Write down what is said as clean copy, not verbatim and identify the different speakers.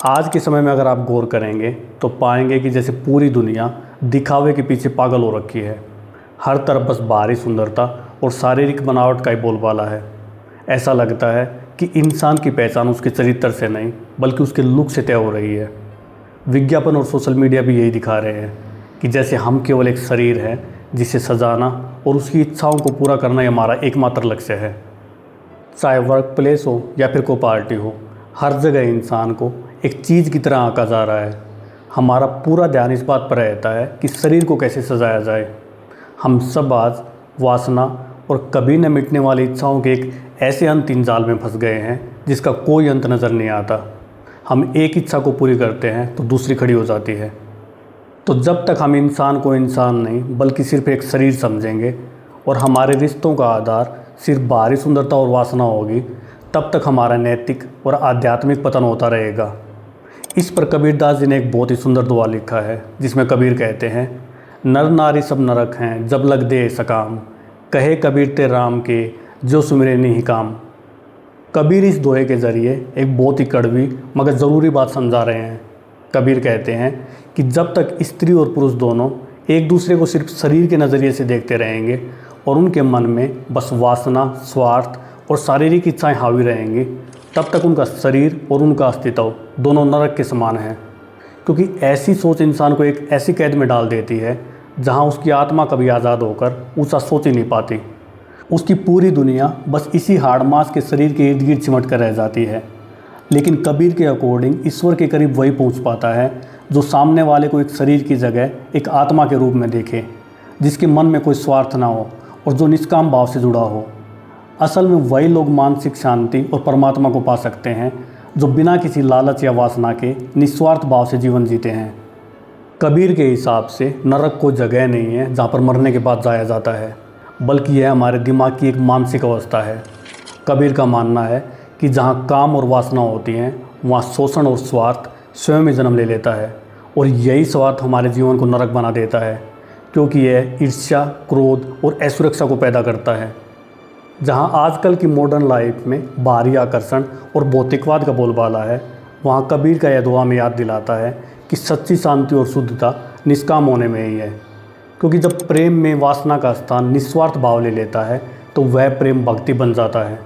Speaker 1: आज के समय में अगर आप गौर करेंगे तो पाएंगे कि जैसे पूरी दुनिया दिखावे के पीछे पागल हो रखी है। हर तरफ बस बाहरी सुंदरता और शारीरिक बनावट का ही बोलबाला है। ऐसा लगता है कि इंसान की पहचान उसके चरित्र से नहीं बल्कि उसके लुक से तय हो रही है। विज्ञापन और सोशल मीडिया भी यही दिखा रहे हैं कि जैसे हम केवल एक शरीर है जिसे सजाना और उसकी इच्छाओं को पूरा करना ही हमारा एकमात्र लक्ष्य है। चाहे वर्क प्लेस हो या फिर कोई पार्टी हो, हर जगह इंसान को एक चीज़ की तरह आंका जा रहा है। हमारा पूरा ध्यान इस बात पर रहता है कि शरीर को कैसे सजाया जाए। हम सब आज वासना और कभी न मिटने वाली इच्छाओं के एक ऐसे अंतिम जाल में फंस गए हैं जिसका कोई अंत नज़र नहीं आता। हम एक इच्छा को पूरी करते हैं तो दूसरी खड़ी हो जाती है। तो जब तक हम इंसान को इंसान नहीं बल्कि सिर्फ एक शरीर समझेंगे और हमारे रिश्तों का आधार सिर्फ बाहरी सुंदरता और वासना होगी, तब तक हमारा नैतिक और आध्यात्मिक पतन होता रहेगा। इस पर कबीरदास जी ने एक बहुत ही सुंदर दुआ लिखा है, जिसमें कबीर कहते हैं, नर नारी सब नरक हैं जब लग दे सकाम, कहे कबीर ते राम के जो सुमिरे नहीं काम। कबीर इस दोहे के ज़रिए एक बहुत ही कड़वी मगर ज़रूरी बात समझा रहे हैं। कबीर कहते हैं कि जब तक स्त्री और पुरुष दोनों एक दूसरे को सिर्फ शरीर के नज़रिए से देखते रहेंगे और उनके मन में बस वासना, स्वार्थ और शारीरिक इच्छाएं हावी रहेंगी, तब तक उनका शरीर और उनका अस्तित्व दोनों नरक के समान है। क्योंकि ऐसी सोच इंसान को एक ऐसी कैद में डाल देती है जहां उसकी आत्मा कभी आज़ाद होकर ऊँचा सोच ही नहीं पाती। उसकी पूरी दुनिया बस इसी हाड़ मांस के शरीर के इर्द गिर्द सिमट कर रह जाती है। लेकिन कबीर के अकॉर्डिंग ईश्वर के करीब वही पहुंच पाता है जो सामने वाले को एक शरीर की जगह एक आत्मा के रूप में देखे, जिसके मन में कोई स्वार्थ ना हो और जो निष्काम भाव से जुड़ा हो। असल में वही लोग मानसिक शांति और परमात्मा को पा सकते हैं जो बिना किसी लालच या वासना के निस्वार्थ भाव से जीवन जीते हैं। कबीर के हिसाब से नरक को जगह नहीं है जहाँ पर मरने के बाद जाया जाता है, बल्कि यह हमारे दिमाग की एक मानसिक अवस्था है। कबीर का मानना है कि जहाँ काम और वासना होती हैं वहाँ शोषण और स्वार्थ स्वयं ही जन्म ले लेता है, और यही स्वार्थ हमारे जीवन को नरक बना देता है, क्योंकि यह ईर्ष्या, क्रोध और असुरक्षा को पैदा करता है। जहाँ आजकल की मॉडर्न लाइफ में बाहरी आकर्षण और भौतिकवाद का बोलबाला है, वहाँ कबीर का यह दुआ हमें याद दिलाता है कि सच्ची शांति और शुद्धता निष्काम होने में ही है। क्योंकि जब प्रेम में वासना का स्थान निस्वार्थ भाव ले लेता है तो वह प्रेम भक्ति बन जाता है।